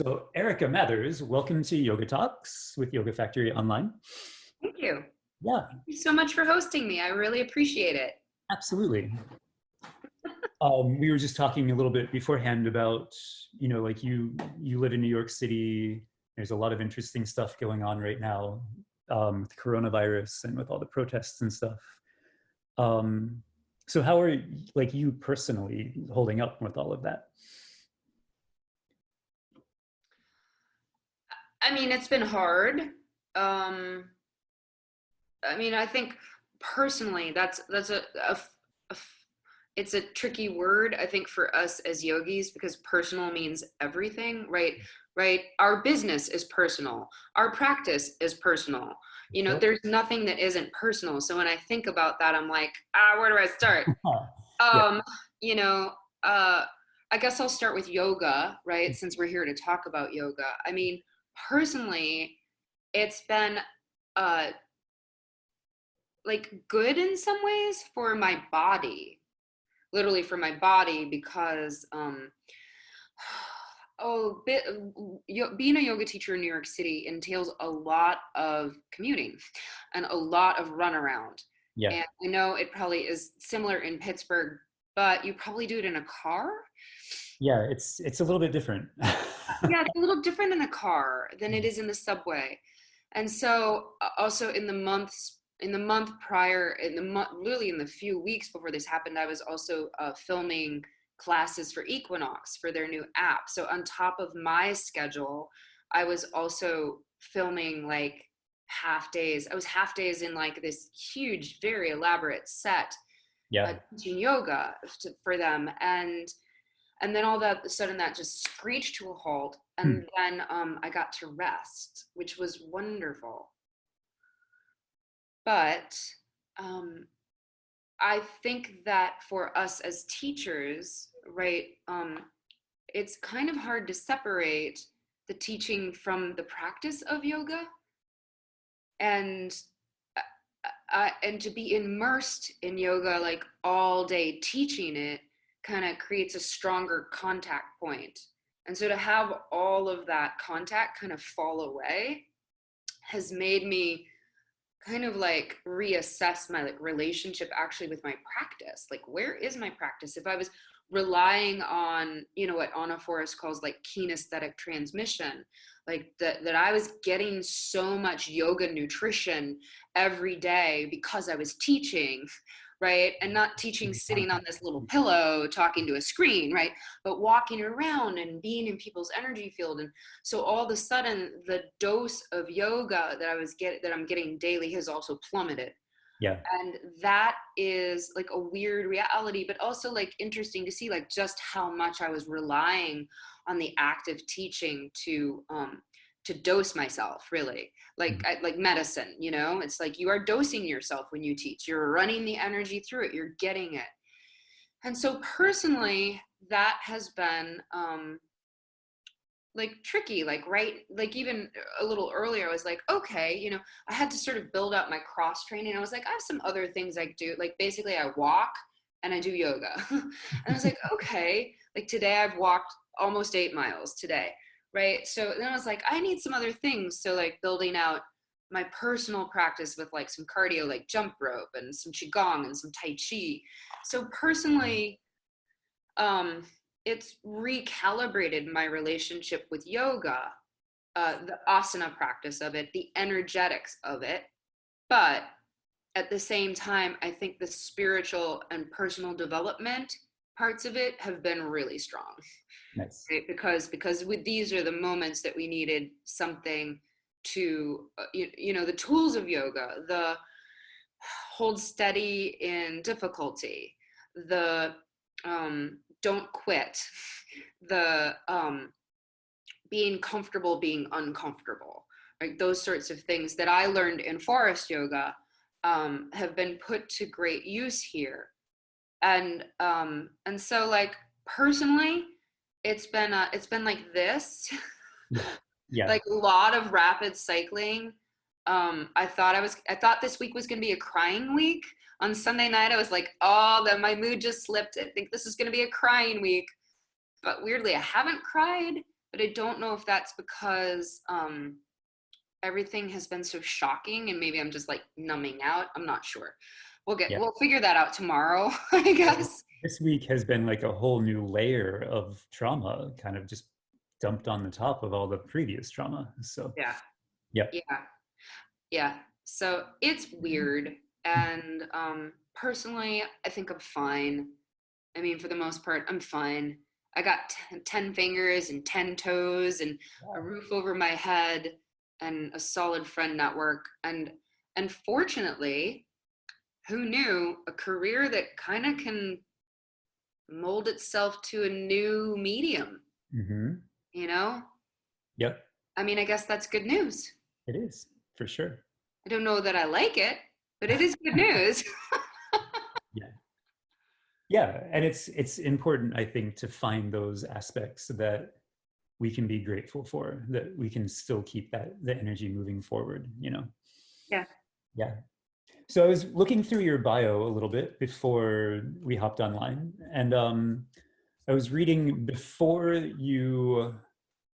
So, Erica Mathers, welcome to Yoga Talks with Yoga Factory Online. Thank you. Yeah, Thank you so much for hosting me. I really appreciate it. absolutely. We were just talking a little bit beforehand about, like you live in New York City. There's a lot of interesting stuff going on right now with coronavirus and with all the protests and stuff. So how are you personally holding up with all of that? I mean, it's been hard. I think personally, that's it's a tricky word, I think, for us as yogis, because personal means everything, right? Right. Our business is personal. Our practice is personal. Sure. There's nothing that isn't personal. So when I think about that, I'm like, where do I start? Yeah. Um, you know, I guess I'll start with yoga, right? Since we're here to talk about yoga. I mean, personally, it's been uh like good in some ways for my body, literally for my body, because being a yoga teacher in New York City entails a lot of commuting and a lot of runaround. Yeah. And I know it probably is similar in Pittsburgh, but you probably do it in a car. Yeah, it's a little bit different. Yeah, it's a little different in a car than it is in the subway. And so also in the month prior, really in the few weeks before this happened, I was also filming classes for Equinox for their new app. So on top of my schedule, I was also filming like half days. I was half days in like this huge, very elaborate set, Yeah. teaching yoga for them. And then all that of a sudden that just screeched to a halt. And then I got to rest, which was wonderful. But I think that for us as teachers, right, it's kind of hard to separate the teaching from the practice of yoga, and and to be immersed in yoga like all day teaching it kind of creates a stronger contact point. And so to have all of that contact kind of fall away has made me kind of like reassess my like relationship actually with my practice. Like, where is my practice? If I was relying on, what Anna Forrest calls like kinesthetic transmission, like that I was getting so much yoga nutrition every day because I was teaching, right? And not teaching sitting on this little pillow talking to a screen, right? But walking around and being in people's energy field. And so all of a sudden the dose of yoga that I'm getting daily has also plummeted. Yeah. And that is like a weird reality, but also like interesting to see like just how much I was relying on the active teaching to dose myself, really, like medicine. It's like you are dosing yourself when you teach. You're running the energy through it. You're getting it. And so personally, that has been like tricky, like, right, like even a little earlier I was like, okay, I had to sort of build up my cross training. I was like, I have some other things I do, like basically I walk and I do yoga. And I was like, okay, like today I've walked almost 8 miles today, right? So then I was like, I need some other things. So like building out my personal practice with like some cardio, like jump rope and some qigong and some tai chi. So personally, it's recalibrated my relationship with yoga, the asana practice of it, the energetics of it. But at the same time, I think the spiritual and personal development parts of it have been really strong. Nice. Right? Because with these are the moments that we needed something to, the tools of yoga, the hold steady in difficulty, the don't quit, the being comfortable being uncomfortable, like those sorts of things that I learned in Forest Yoga have been put to great use here. And so like personally, it's been like this. Yeah. Like a lot of rapid cycling. I thought this week was gonna be a crying week. On Sunday night, I was like, oh, then my mood just slipped. I think this is gonna be a crying week. But weirdly, I haven't cried. but I don't know if that's because everything has been so shocking and maybe I'm just like numbing out. I'm not sure. Yeah. We'll figure that out tomorrow, I guess. This week has been like a whole new layer of trauma kind of just dumped on the top of all the previous trauma. So, Yeah. yeah. Yeah. Yeah. So it's weird. And personally, I think I'm fine. I mean, for the most part, I'm fine. I got 10 fingers and 10 toes and a roof over my head and a solid friend network. And fortunately, who knew a career that kind of can mold itself to a new medium, Mm-hmm. you know? Yep, I mean, I guess that's good news. it is for sure. I don't know that I like it, but it is good news. Yeah. Yeah, and it's important, I think, to find those aspects that we can be grateful for, that we can still keep the energy moving forward, you know. Yeah. Yeah. So I was looking through your bio a little bit before we hopped online, and I was reading before you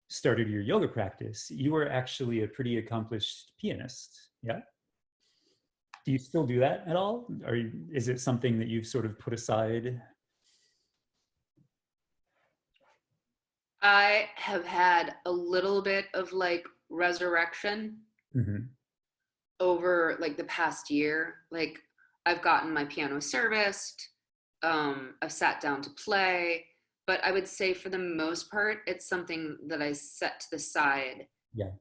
started your yoga practice, you were actually a pretty accomplished pianist. Yeah. Do you still do that at all? Or is it something that you've sort of put aside? I have had a little bit of like resurrection Mm-hmm. over like the past year. Like I've gotten my piano serviced, I've sat down to play, but I would say for the most part, it's something that I set to the side Yeah.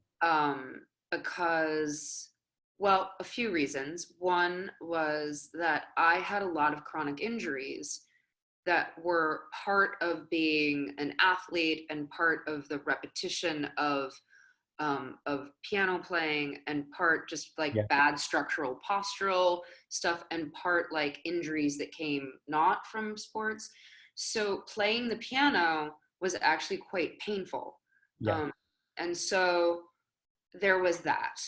because, well, a few reasons. One was that I had a lot of chronic injuries that were part of being an athlete and part of the repetition of piano playing and part just like Yeah. bad structural postural stuff and part like injuries that came not from sports. So playing the piano was actually quite painful. Yeah. Um, and so there was that.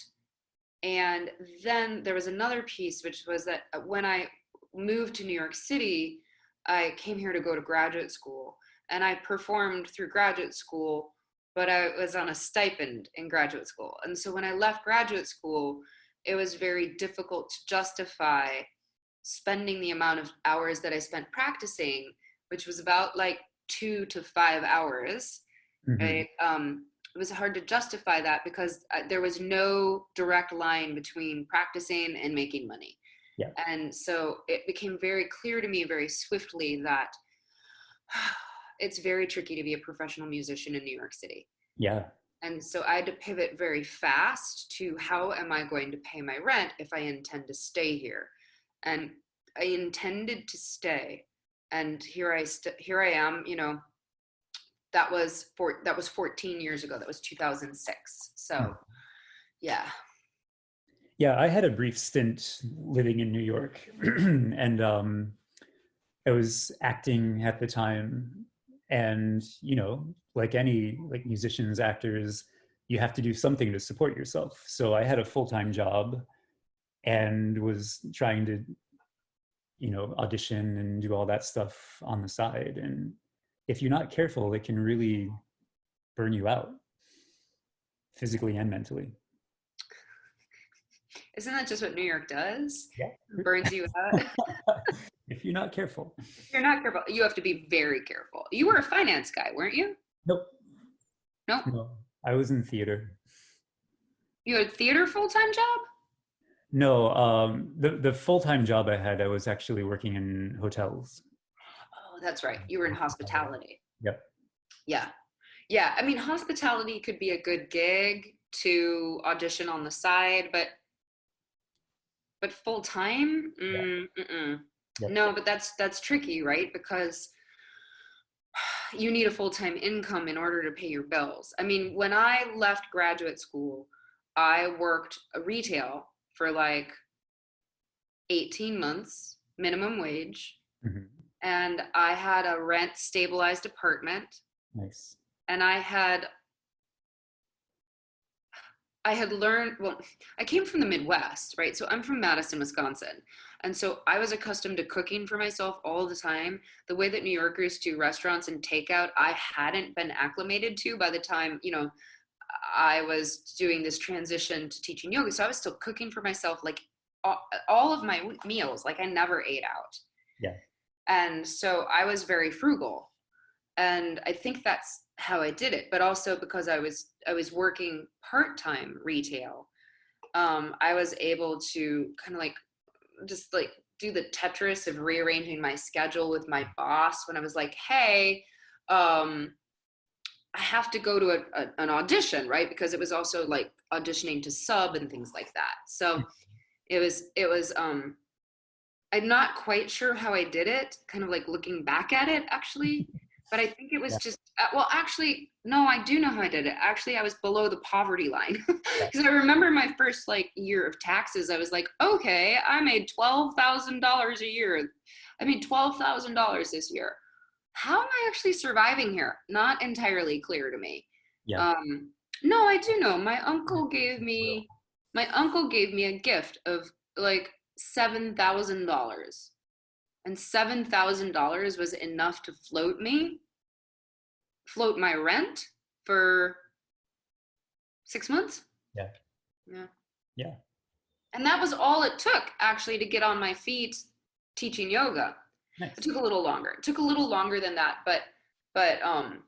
And then there was another piece, which was that when I moved to New York City, I came here to go to graduate school and I performed through graduate school, but I was on a stipend in graduate school. And so when I left graduate school, it was very difficult to justify spending the amount of hours that I spent practicing, which was about like 2 to 5 hours. Mm-hmm. Right? It was hard to justify that because there was no direct line between practicing and making money. Yeah. And so it became very clear to me very swiftly that it's very tricky to be a professional musician in New York City. Yeah. And so I had to pivot very fast to how am I going to pay my rent if I intend to stay here? And I intended to stay. And here I am, you know, that was 14 years ago. That was 2006. So, yeah. Yeah, I had a brief stint living in New York, and I was acting at the time. And you know, like any like musicians, actors, you have to do something to support yourself. So I had a full-time job and was trying to, you know, audition and do all that stuff on the side. And if you're not careful, it can really burn you out physically and mentally. Isn't that just what New York does? Yeah. It burns you out. If you're not careful. If you're not careful, you have to be very careful. You were a finance guy, weren't you? Nope. Nope. No, I was in theater. You had a theater full-time job? No, the full-time job I had, I was actually working in hotels. Oh, that's right. You were in hospitality. Yep. Yeah. Yeah. I mean, hospitality could be a good gig to audition on the side, but full-time? Yeah. Yep. No, but that's tricky, right? Because you need a full-time income in order to pay your bills. I mean, when I left graduate school, I worked retail for like 18 months, minimum wage, Mhm. and I had a rent stabilized apartment, Nice. and I had I had learned, well, I came from the Midwest, right? So I'm from Madison, Wisconsin. And so I was accustomed to cooking for myself all the time. The way that New Yorkers do restaurants and takeout, I hadn't been acclimated to by the time, I was doing this transition to teaching yoga. So I was still cooking for myself, like all of my meals, like I never ate out. Yeah. And so I was very frugal. And I think that's how I did it. But also because I was working part-time retail, I was able to kind of like just like do the Tetris of rearranging my schedule with my boss when I was like, hey, I have to go to an audition, right? Because it was also like auditioning to sub and things like that. So it was I'm not quite sure how I did it, kind of like looking back at it actually, but I think it was Yeah. just, well, actually, no, I do know how I did it. Actually, I was below the poverty line Yeah. because I remember my first like year of taxes, I was like, okay, I made $12,000 a year. I made $12,000 this year. How am I actually surviving here? Not entirely clear to me. Yeah. Um, no, I do know. My uncle gave me a gift of like $7,000, and $7,000 was enough to float my rent for 6 months. Yeah. Yeah, Yeah. and that was all it took actually to get on my feet teaching yoga. It Nice. took a little longer. It took a little longer than that, but um,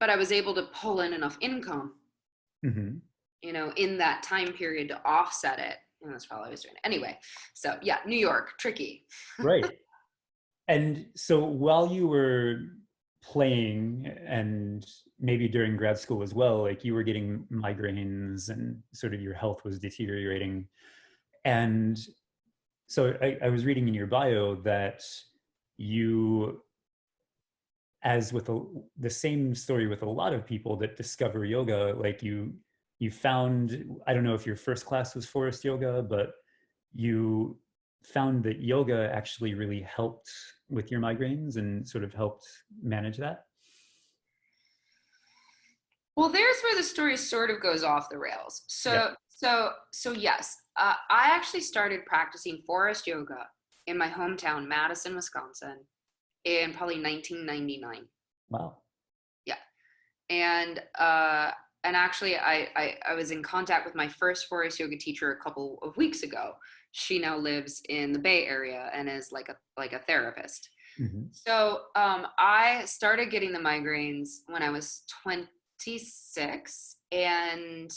but I was able to pull in enough income, Hmm. in that time period to offset it. And that's probably what I was doing. Anyway, so yeah, New York, tricky. Right. And so while you were playing and maybe during grad school as well, like you were getting migraines and sort of your health was deteriorating. And so I was reading in your bio that you, as with the same story with a lot of people that discover yoga, like you found, I don't know if your first class was Forrest Yoga, but you found that yoga actually really helped with your migraines and sort of helped manage that. Well, there's where the story sort of goes off the rails. Yeah. So yes, I actually started practicing Forest Yoga in my hometown, Madison, Wisconsin, in probably 1999. Wow. Yeah, and actually, I was in contact with my first Forest Yoga teacher a couple of weeks ago. She now lives in the Bay Area and is like a therapist. Hmm. So I started getting the migraines when I was 26, and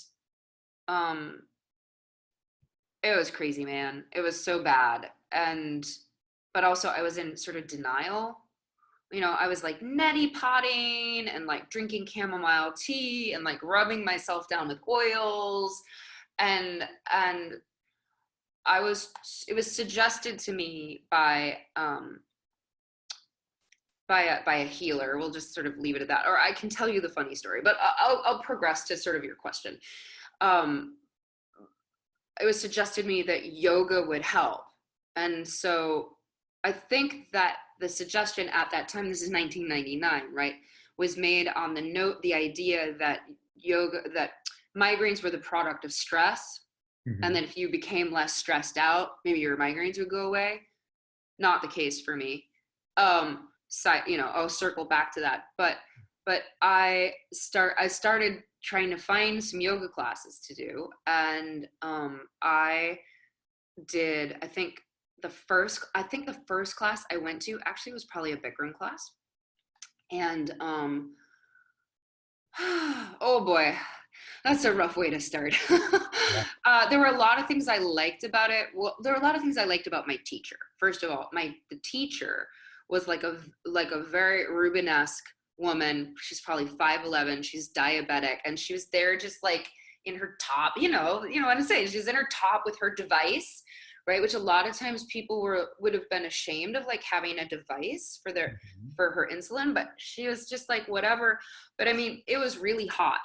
um, it was crazy, man. It was so bad, but also I was in sort of denial. I was like neti potting and like drinking chamomile tea and like rubbing myself down with oils, and it was suggested to me by a healer. We'll just sort of leave it at that. Or I can tell you the funny story, but I'll progress to sort of your question. Um, it was suggested to me that yoga would help, and so I think that the suggestion at that time, this is 1999, right, was made on the idea that migraines were the product of stress, and Hmm. that if you became less stressed out, maybe your migraines would go away. Not the case for me. I'll circle back to that, but I started trying to find some yoga classes to do, and I did. I think the first class I went to actually was probably a bikram class, and oh boy, that's a rough way to start. Yeah. There were a lot of things I liked about it. Well, there were a lot of things I liked about my teacher. First of all, the teacher was like a very Rubenesque woman. She's probably 5'11". She's diabetic, and she was there just like in her top. What I'm saying. She's in her top with her device, right? Which a lot of times people would have been ashamed of, like having a device Mhm. for her insulin, but she was just like whatever. But I mean, it was really hot.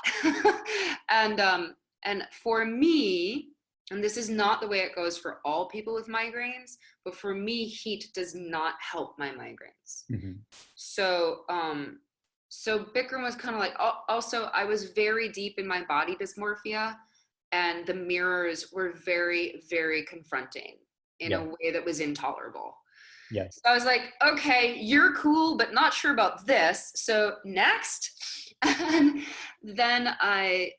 And for me, and this is not the way it goes for all people with migraines, but for me, heat does not help my migraines. Mhm. So So Bikram was kind of like, also I was very deep in my body dysmorphia, and the mirrors were very, very confronting in a Yeah. way that was intolerable. Yes. So I was like, okay, you're cool, but not sure about this. So next. And then I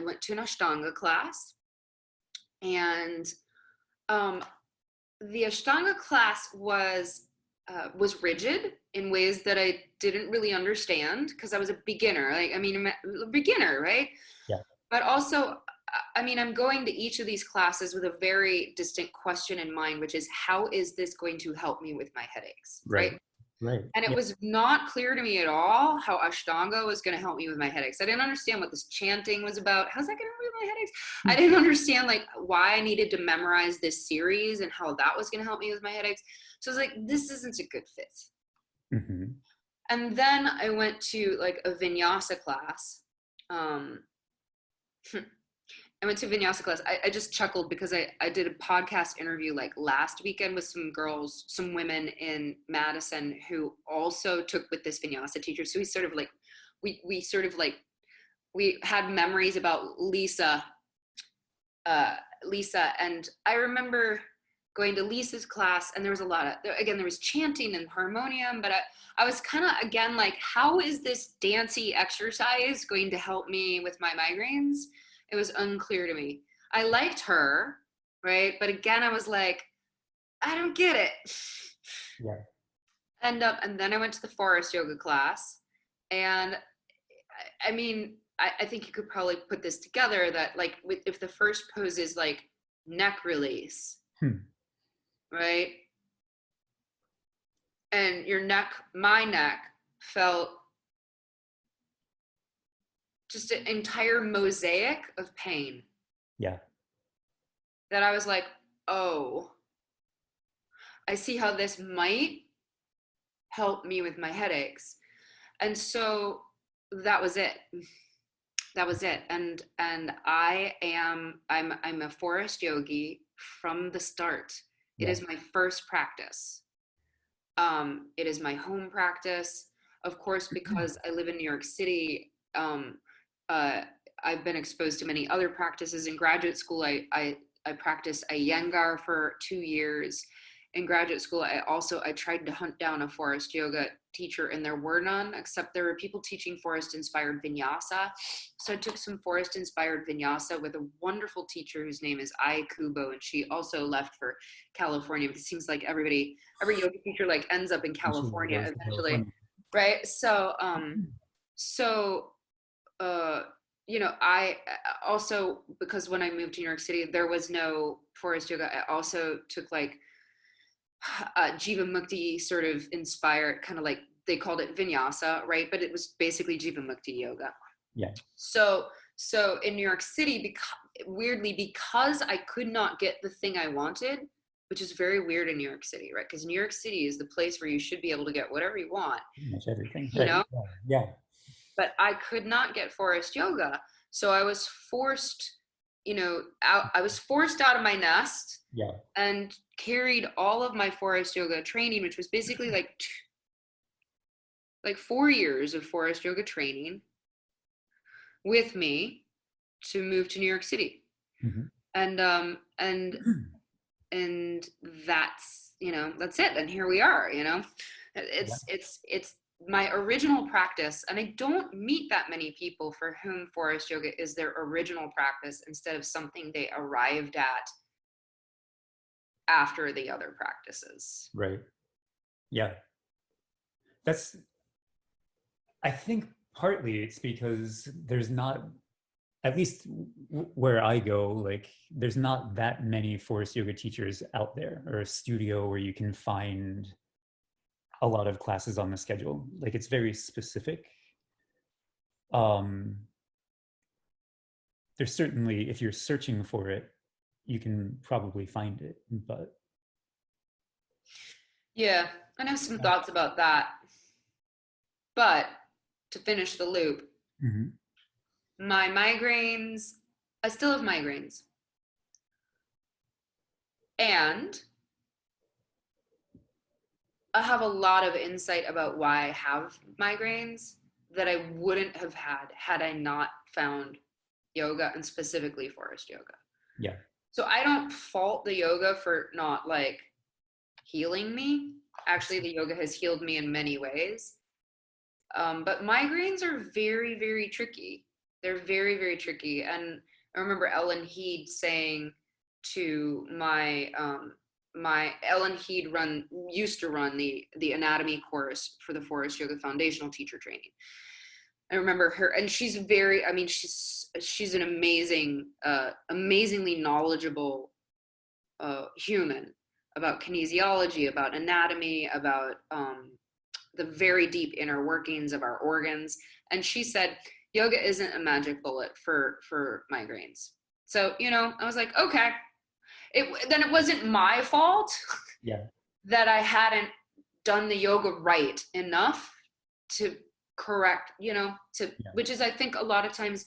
went to an Ashtanga class, and the Ashtanga class was rigid in ways that I didn't really understand because I was a beginner. Like, I mean, a beginner, right? Yeah. But also, I mean, I'm going to each of these classes with a very distinct question in mind, which is, how is this going to help me with my headaches, right? Right. And it Yeah. was not clear to me at all how Ashtanga was going to help me with my headaches. I didn't understand what this chanting was about. How's that going to help me with my headaches? I didn't understand like why I needed to memorize this series and how that was going to help me with my headaches. So I was like, this isn't a good fit. Mm-hmm. And then I went to like a vinyasa class. I went to vinyasa class. I just chuckled because I did a podcast interview like last weekend with some girls, some women in Madison who also took with this vinyasa teacher. So we sort of like, we had memories about Lisa, and I remember going to Lisa's class, and there was a lot of, again, there was chanting and harmonium, but I was kind of, again, like, how is this dancey exercise going to help me with my migraines? It was unclear to me. I liked her, right? But again, I was like, I don't get it. Yeah. And then I went to the Forrest Yoga class, and I mean, I think you could probably put this together that like if the first pose is like neck release, right? And my neck felt just an entire mosaic of pain. Yeah. That I was like, oh, I see how this might help me with my headaches. And so that was it. That was it. And I'm a forest yogi from the start. It Yeah. is my first practice. It is my home practice. Of course, because I live in New York City, I've been exposed to many other practices. In graduate school, I practiced Iyengar for 2 years. In graduate school, I tried to hunt down a Forrest Yoga teacher, and there were none, except there were people teaching Forrest-inspired vinyasa. So I took some Forrest-inspired vinyasa with a wonderful teacher whose name is Ai Kubo, and she also left for California, because it seems like every yoga teacher like ends up in California eventually, right? So you know, I also, because when I moved to New York City, there was no Forrest Yoga. I also took like Jiva Mukti sort of inspired, kind of like they called it vinyasa, right? But it was basically Jiva Mukti yoga. Yeah. So in New York City, weirdly, because I could not get the thing I wanted, which is very weird in New York City, right? Because New York City is the place where you should be able to get whatever you want. Pretty much everything. You Right. know? Yeah. But I could not get Forrest Yoga. So I was forced, I was forced out of my nest. Yeah. And carried all of my Forrest Yoga training, which was basically like 4 years of Forrest Yoga training, with me to move to New York City. Mm-hmm. And that's, that's it. And here we are, it's my original practice. And I don't meet that many people for whom Forrest Yoga is their original practice instead of something they arrived at after the other practices. Right. Yeah. I think partly it's because there's not, at least where I go, like there's not that many Forrest Yoga teachers out there, or a studio where you can find a lot of classes on the schedule. Like it's very specific. There's certainly, if you're searching for it, you can probably find it, but. Yeah, I have some thoughts about that. But to finish the loop, my migraines, I still have migraines. And I have a lot of insight about why I have migraines that I wouldn't have had I not found yoga, and specifically Forrest Yoga. Yeah. So I don't fault the yoga for not like healing me. Actually, the yoga has healed me in many ways. But migraines are very, very tricky. They're very, very tricky. And I remember Ellen Heed saying to Ellen Heed used to run the anatomy course for the Forrest Yoga Foundational Teacher Training. I remember her, and she's she's an amazingly knowledgeable human about kinesiology, about anatomy, about the very deep inner workings of our organs. And she said, yoga isn't a magic bullet for migraines. So, I was like, okay. Then it wasn't my fault Yeah. that I hadn't done the yoga right enough to correct, which is, I think, a lot of times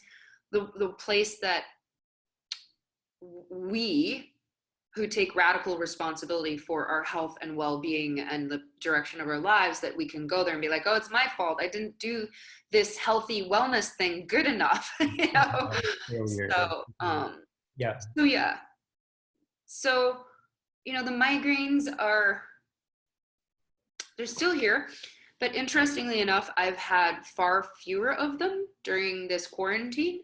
the place that we who take radical responsibility for our health and well-being and the direction of our lives, that we can go there and be like, oh, it's my fault. I didn't do this healthy wellness thing good enough. Yeah. So yeah. So, the migraines they're still here, but interestingly enough, I've had far fewer of them during this quarantine.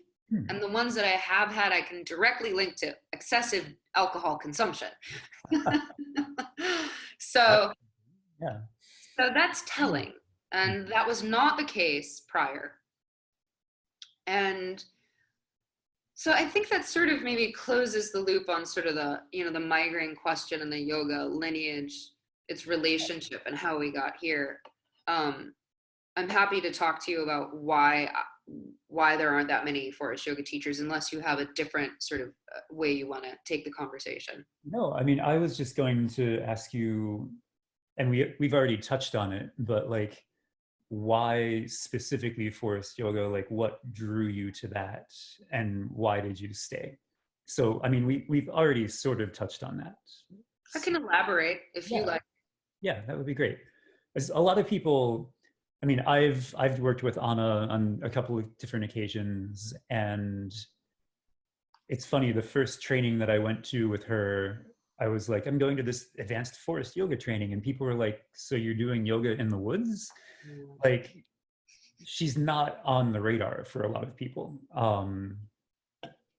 And the ones that I have had, I can directly link to excessive alcohol consumption. So that's telling. And that was not the case prior. And so I think that sort of maybe closes the loop on sort of the, the migraine question and the yoga lineage, its relationship and how we got here. I'm happy to talk to you about why there aren't that many Forrest Yoga teachers, unless you have a different sort of way you want to take the conversation. No, I mean, I was just going to ask you, and we've already touched on it, but like, why specifically Forrest Yoga? Like, what drew you to that, and why did you stay? So, I mean, we've already sort of touched on that. I can elaborate if you like. Yeah, that would be great. As a lot of people, I mean, I've worked with Anna on a couple of different occasions, and it's funny, the first training that I went to with her, I was like, I'm going to this advanced Forrest Yoga training, and people were like, so you're doing yoga in the woods? Like, she's not on the radar for a lot of people.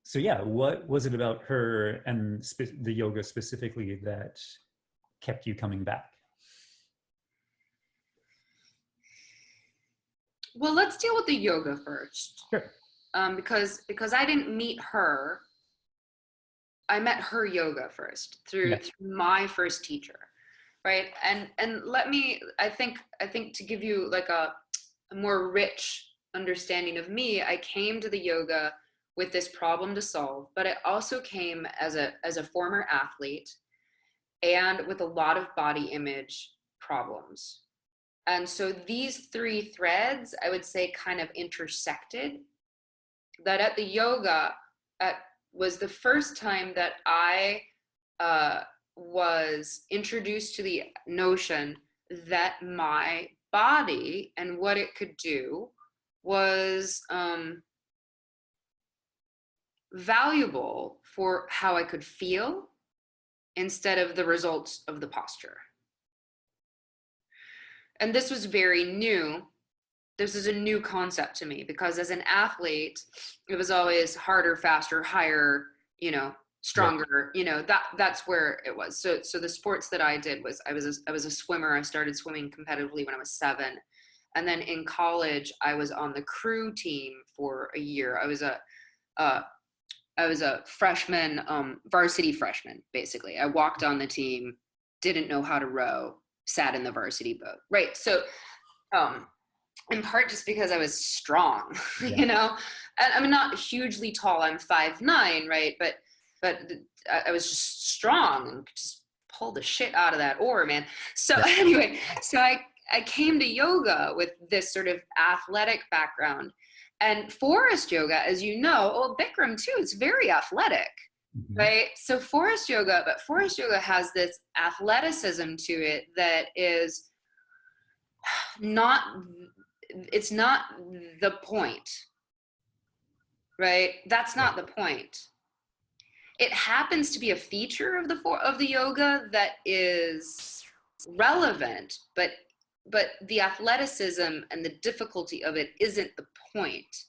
So yeah, what was it about her and the yoga specifically that kept you coming back? Well, let's deal with the yoga first. Sure. Because I didn't meet her. I met her yoga first through my first teacher, right? And I think to give you like a more rich understanding of me, I came to the yoga with this problem to solve, but I also came as a former athlete and with a lot of body image problems. And so these three threads, I would say, kind of intersected. That at the yoga was the first time that I was introduced to the notion that my body and what it could do was valuable for how I could feel instead of the results of the posture. And this was very new. This is a new concept to me, because as an athlete, it was always harder, faster, higher, stronger, that's where it was. So the sports that I did was, I was a swimmer. I started swimming competitively when I was 7. And then in college, I was on the crew team for a year. I was a freshman, varsity freshman, basically. I walked on the team, didn't know how to row, sat in the varsity boat. Right. So, in part just because I was strong, and I'm not hugely tall. I'm 5'9", right? But I was just strong and just pulled the shit out of that oar, man. So anyway, so I came to yoga with this sort of athletic background. And Forrest Yoga, as you know, well, Bikram too, it's very athletic, right? So Forrest Yoga has this athleticism to it that is not, it's not the point, right? That's not the point. It happens to be a feature of the yoga that is relevant, but the athleticism and the difficulty of it isn't the point.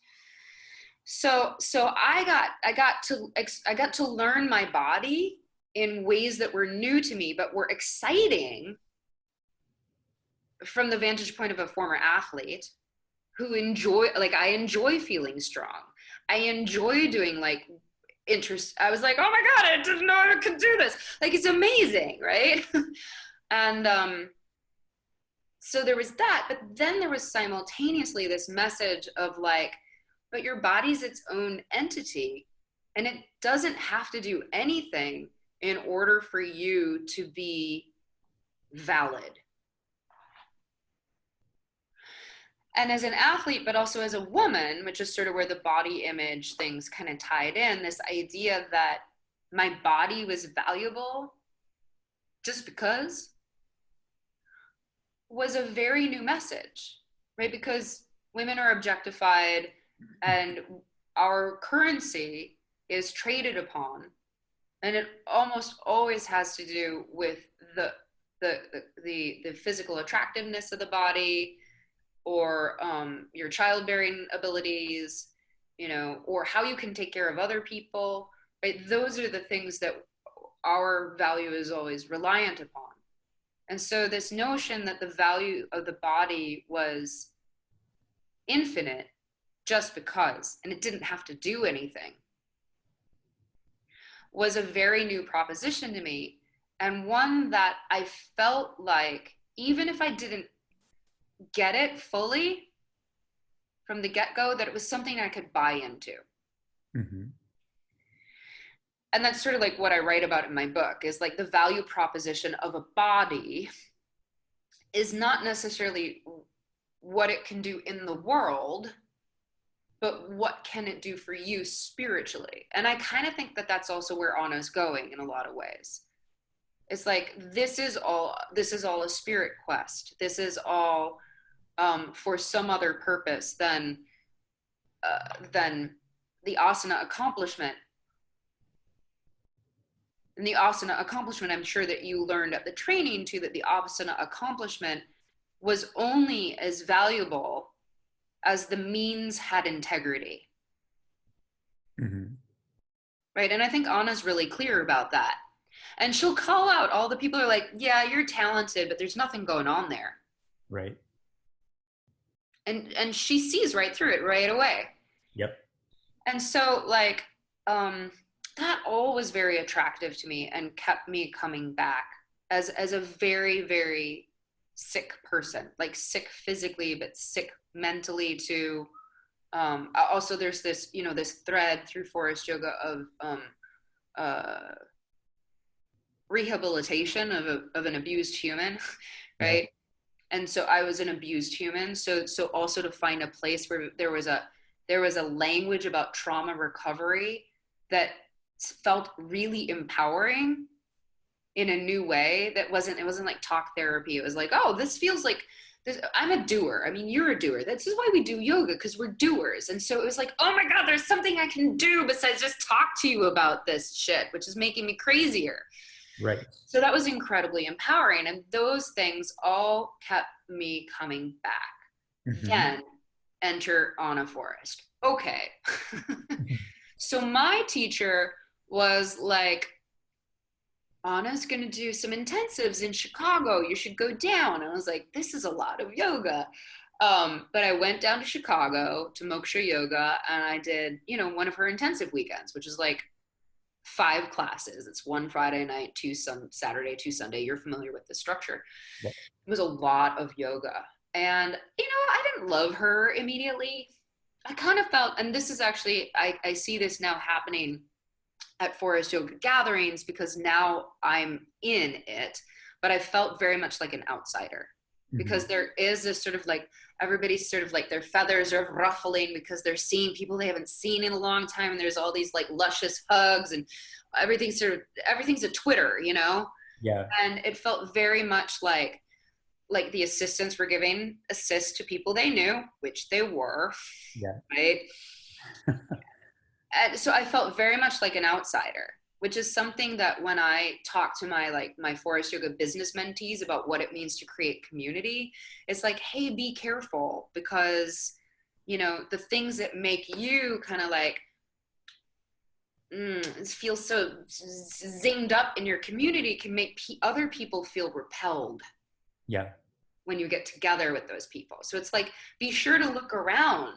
So I got to learn my body in ways that were new to me, but were exciting from the vantage point of a former athlete who I enjoy feeling strong. I enjoy doing like I was like, oh my God, I didn't know I could do this. Like, it's amazing, right? And so there was that, but then there was simultaneously this message of like, but your body's its own entity, and it doesn't have to do anything in order for you to be valid. And as an athlete, but also as a woman, which is sort of where the body image things kind of tied in, this idea that my body was valuable just because was a very new message, right? Because women are objectified and our currency is traded upon, and it almost always has to do with the physical attractiveness of the body, or your childbearing abilities, you know, or how you can take care of other people, right? Those are the things that our value is always reliant upon. And so this notion that the value of the body was infinite just because, and it didn't have to do anything, was a very new proposition to me, and one that I felt like, even if I didn't get it fully from the get-go, that it was something I could buy into. Mm-hmm. And that's sort of like what I write about in my book, is like the value proposition of a body is not necessarily what it can do in the world, but what can it do for you spiritually. And I kind of think that that's also where Anna's going in a lot of ways. It's like, this is all a spirit quest. This is all for some other purpose than the asana accomplishment. And the asana accomplishment, I'm sure that you learned at the training too, that the asana accomplishment was only as valuable as the means had integrity. Mm-hmm. Right? And I think Anna's really clear about that. And she'll call out all the people who are like, yeah, you're talented, but there's nothing going on there. Right. And she sees right through it right away. Yep. And so like, that all was very attractive to me and kept me coming back as a very, very sick person, like sick physically, but sick mentally too. Also there's this, you know, this thread through Forrest Yoga of rehabilitation of an abused human, right? Yeah. And so I was an abused human. So also to find a place where there was a language about trauma recovery that felt really empowering in a new way. It wasn't like talk therapy. It was like, oh, this feels like this. I'm a doer. I mean, you're a doer. This is why we do yoga, because we're doers. And so it was like, oh my God, there's something I can do besides just talk to you about this shit, which is making me crazier. Right. So that was incredibly empowering. And those things all kept me coming back. Mm-hmm. Then enter Anna Forrest. Okay. So my teacher was like, Anna's going to do some intensives in Chicago. You should go down. I was like, this is a lot of yoga. But I went down to Chicago to Moksha Yoga, and I did, you know, one of her intensive weekends, which is like 5 classes. It's 1 Friday night, 2 Saturday, 2 Sunday. You're familiar with the structure. Yep. It was a lot of yoga. And, you know, I didn't love her immediately. I kind of felt, and this is actually, I see this now happening at Forrest Yoga gatherings, because now I'm in it, but I felt very much like an outsider. Mm-hmm. Because there is this sort of like, everybody's sort of like their feathers are ruffling because they're seeing people they haven't seen in a long time. And there's all these like luscious hugs and everything's a Twitter, you know? Yeah. And it felt very much like like the assistants were giving assists to people they knew, which they were, Yeah. right? And so I felt very much like an outsider, which is something that when I talk to my Forrest Yoga business mentees about what it means to create community, it's like, hey, be careful, because the things that make you kind of like feel so zinged up in your community can make other people feel repelled. Yeah. When you get together with those people. So it's like, be sure to look around.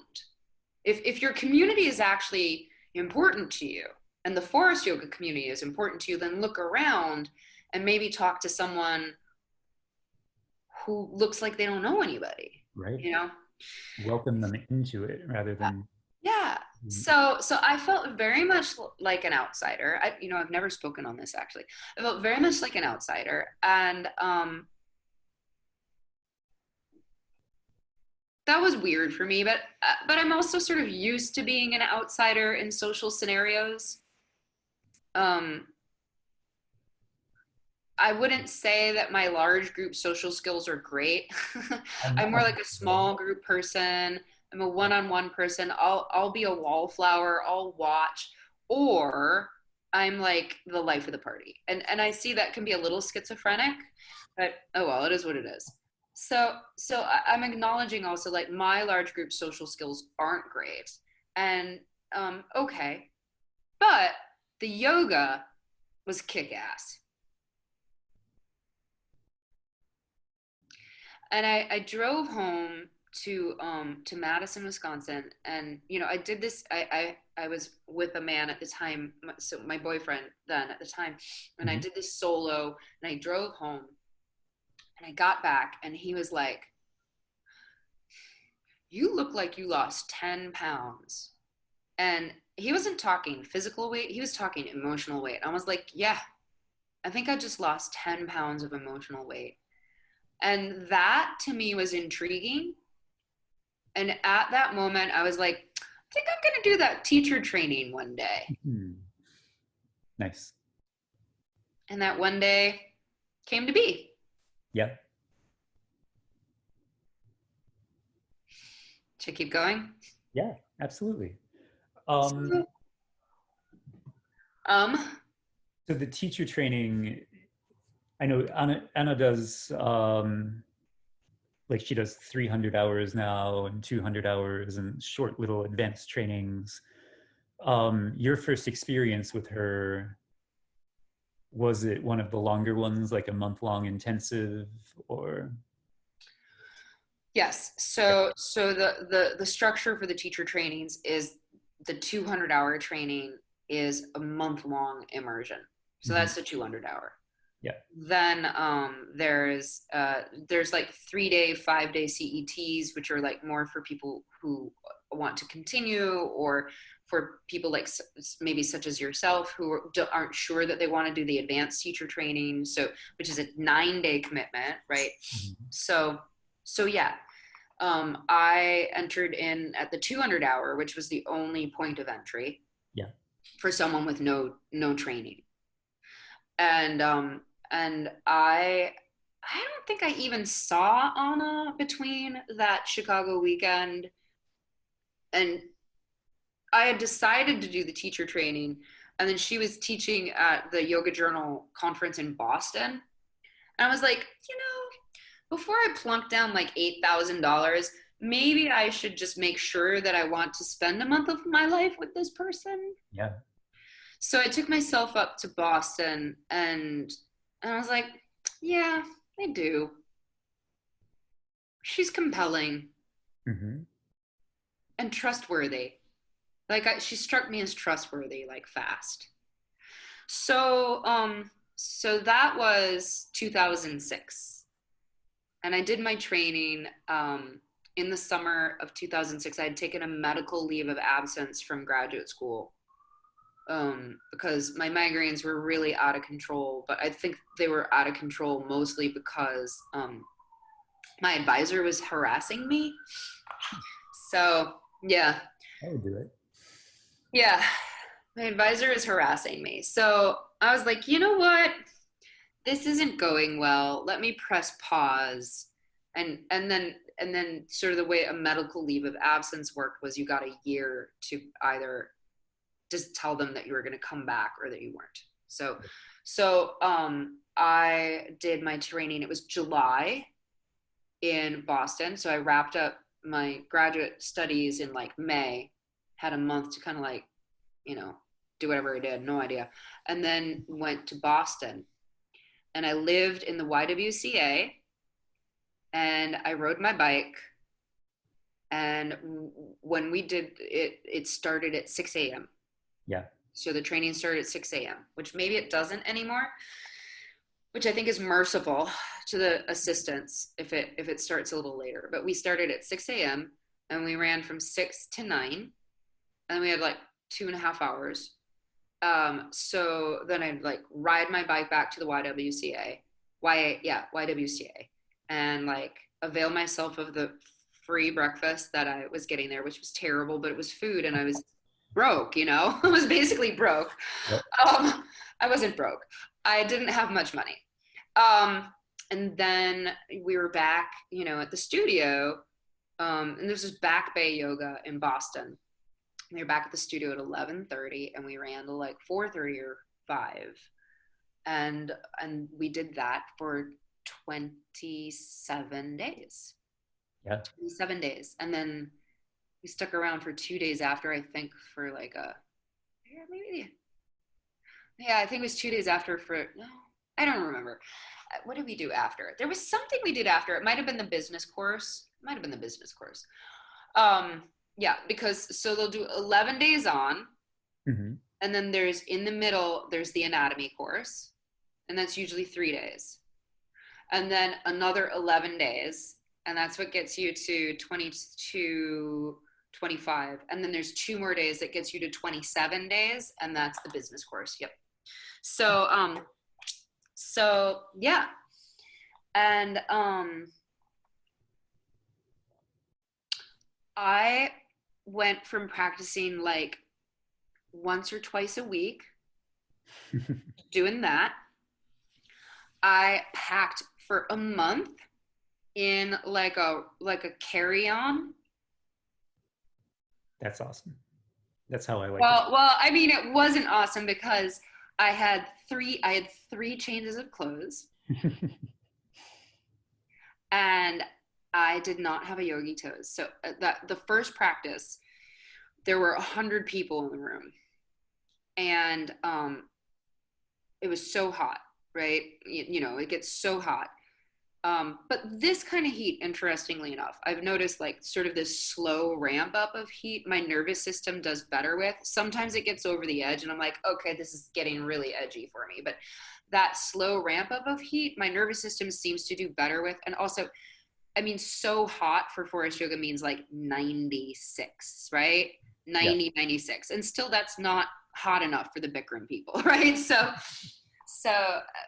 If your community is actually important to you, and the Forest Yoga community is important to you, then look around and maybe talk to someone who looks like they don't know anybody. Right. Welcome them into it rather than. Yeah. So I felt very much like an outsider. I've never spoken on this actually. I felt very much like an outsider, and that was weird for me, but I'm also sort of used to being an outsider in social scenarios. I wouldn't say that my large group social skills are great. I'm more like a small group person. I'm a one-on-one person. I'll be a wallflower. I'll watch, or I'm like the life of the party. And I see that can be a little schizophrenic, but oh well, it is what it is. So I'm acknowledging also like my large group social skills aren't great, and okay, but the yoga was kick-ass. And I drove home to Madison, Wisconsin, and I did this. I was with a man at the time, so my boyfriend then at the time, and I did this solo, and I drove home, and I got back, and he was like, "You look like you lost 10 pounds," and he wasn't talking physical weight; he was talking emotional weight. I was like, "Yeah, I think I just lost 10 pounds of emotional weight." And that to me was intriguing. And at that moment, I was like, I think I'm going to do that teacher training one day. Nice. And that one day came to be. Yeah. Should I keep going? Yeah, absolutely. So the teacher training, I know Anna does, like she does 300 hours now and 200 hours and short little advanced trainings. Your first experience with her, was it one of the longer ones, like a month-long intensive, or? yes. So the structure for the teacher trainings is the 200-hour training is a month-long immersion. So that's the 200-hour. Yeah. Then there's like 3-day, 5-day CETs, which are like more for people who want to continue, or for people like maybe such as yourself who aren't sure that they want to do the advanced teacher training. So, which is a 9-day commitment, right? So yeah. I entered in at the 200-hour, which was the only point of entry. Yeah. For someone with no training. And I don't think I even saw Anna between that Chicago weekend, and I had decided to do the teacher training, and then she was teaching at the Yoga Journal conference in Boston, and I was like, before I plunk down like $8,000, maybe I should just make sure that I want to spend a month of my life with this person. Yeah. So I took myself up to Boston, and I was like, yeah, I do. She's compelling and trustworthy. Like she struck me as trustworthy, like fast. So that was 2006. And I did my training in the summer of 2006. I had taken a medical leave of absence from graduate school. Because my migraines were really out of control, but I think they were out of control mostly because my advisor was harassing me. So yeah. I would do it. Yeah, my advisor is harassing me. So I was like, you know what? This isn't going well. Let me press pause And then sort of the way a medical leave of absence worked was you got a year to either just tell them that you were going to come back or that you weren't. So I did my training. It was July in Boston. So I wrapped up my graduate studies in like May, had a month to kind of like, you know, do whatever I did, no idea. And then went to Boston, and I lived in the YWCA, and I rode my bike. And when we did it, it started at 6 a.m. Yeah. So the training started at 6 a.m., which maybe it doesn't anymore, which I think is merciful to the assistants if it starts a little later. But we started at 6 a.m. and we ran from 6 to 9, and we had like 2.5 hours. So then I'd like ride my bike back to the YWCA, and like avail myself of the free breakfast that I was getting there, which was terrible, but it was food, and I was broke, you know. I was basically broke. Yep. I wasn't broke. I didn't have much money. And then we were back, you know, at the studio, and this was Back Bay Yoga in Boston. We were back at the studio at 11:30, and we ran to like 4:30 or 5, and we did that for 27 days. Yeah. 27 days, and then we stuck around for 2 days after, I think, for like I think it was 2 days after no, I don't remember. What did we do after? There was something we did after. It might have been the business course. Yeah, because so they'll do 11 days on, Mm-hmm. and then there's in the middle, there's the anatomy course, and that's usually 3 days. And then another 11 days, and that's what gets you to 22, 25. And then there's 2 more days that gets you to 27 days, and that's the business course. Yep. So yeah. And I went from practicing like once or twice a week, doing that. I packed for a month in like a carry-on. That's awesome. That's how I like it. Well, I mean, it wasn't awesome because I had 3 changes of clothes. And I did not have a yogi toes. So the first practice, there were 100 people in the room, and it was so hot, right? You know, it gets so hot. But this kind of heat, interestingly enough, I've noticed like sort of this slow ramp up of heat, my nervous system does better with. Sometimes it gets over the edge and I'm like, okay, this is getting really edgy for me. But that slow ramp up of heat, my nervous system seems to do better with. And also, I mean, so hot for Forrest Yoga means like 96, right? 90, yeah. 96. And still that's not hot enough for the Bikram people, right? So,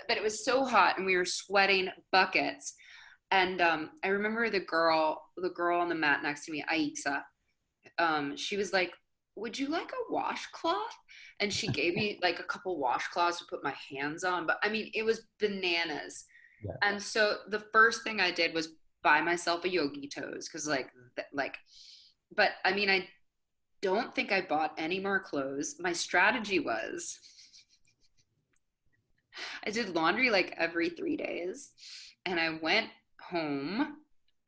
but it was so hot and we were sweating buckets. And I remember the girl on the mat next to me, Aixa, she was like, would you like a washcloth? And she gave me like a couple washcloths to put my hands on. But I mean, it was bananas. Yeah. And so the first thing I did was buy myself a yogi toes. Cause but I mean, I don't think I bought any more clothes. My strategy was I did laundry like every 3 days, and I went home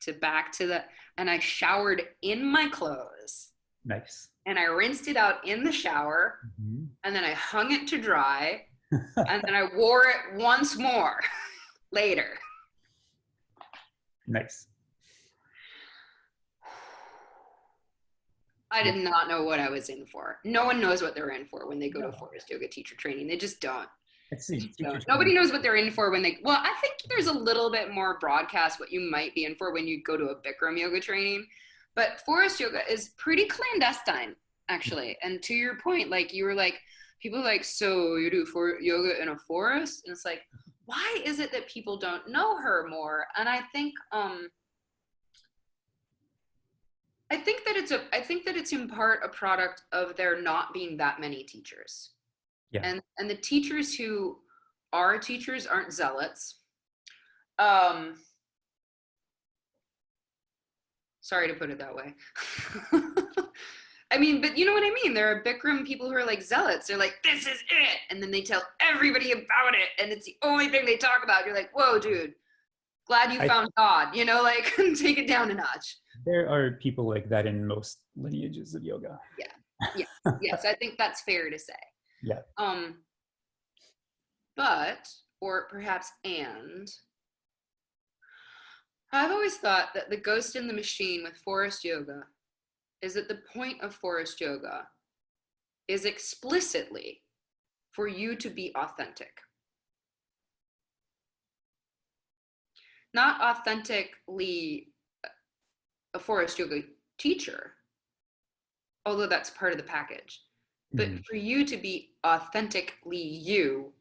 and I showered in my clothes. Nice. And I rinsed it out in the shower, mm-hmm. and then I hung it to dry, and then I wore it once more later. Nice. I did not know what I was in for. No one knows what they're in for when they go to Forrest Yoga Teacher training. They just don't. Nobody knows what they're in for when I think there's a little bit more broadcast what you might be in for when you go to a Bikram yoga training, but Forrest Yoga is pretty clandestine, actually. And to your point, like you were like, people are like, so you do yoga in a forest? And it's like, why is it that people don't know her more? And I think that it's in part a product of there not being that many teachers. Yeah. And the teachers who are teachers aren't zealots. Sorry to put it that way. I mean, but you know what I mean? There are bikram people who are like zealots. They're like, this is it. And then they tell everybody about it. And it's the only thing they talk about. You're like, whoa, dude, glad you found God, you know, like take it down a notch. There are people like that in most lineages of yoga. Yeah. Yes, I think that's fair to say. Yeah. But, or perhaps I've always thought that the ghost in the machine with Forrest Yoga is that the point of Forrest Yoga is explicitly for you to be authentic. Not authentically a Forrest Yoga teacher, although that's part of the package, but for you to be authentically you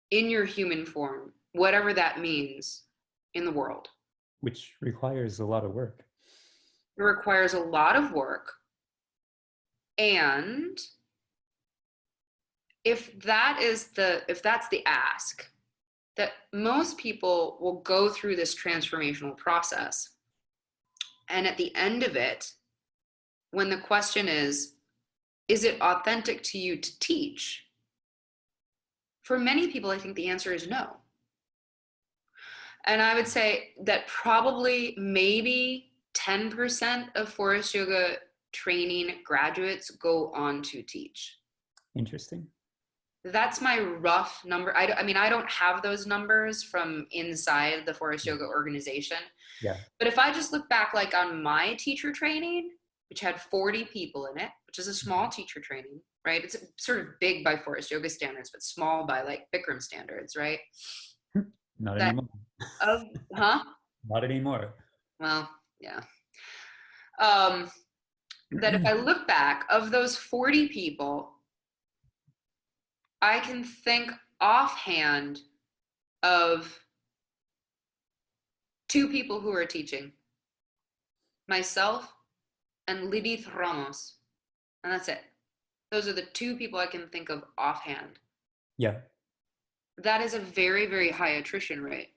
in your human form, whatever that means in the world. Which requires a lot of work. It requires a lot of work. And if that's the ask, that most people will go through this transformational process. And at the end of it, when the question is it authentic to you to teach? For many people, I think the answer is no. And I would say that probably maybe 10% of Forrest Yoga training graduates go on to teach. Interesting. That's my rough number. I mean, I don't have those numbers from inside the Forrest Yoga organization. Yeah. But if I just look back like on my teacher training, which had 40 people in it, which is a small teacher training, right? It's sort of big by Forrest Yoga standards, but small by like Bikram standards, right? Not anymore. Not anymore. Well, yeah. That if I look back, of those 40 people, I can think offhand of 2 people who are teaching. Myself and Lidith Ramos. And that's it. Those are the 2 people I can think of offhand. Yeah. That is a very, very high attrition rate.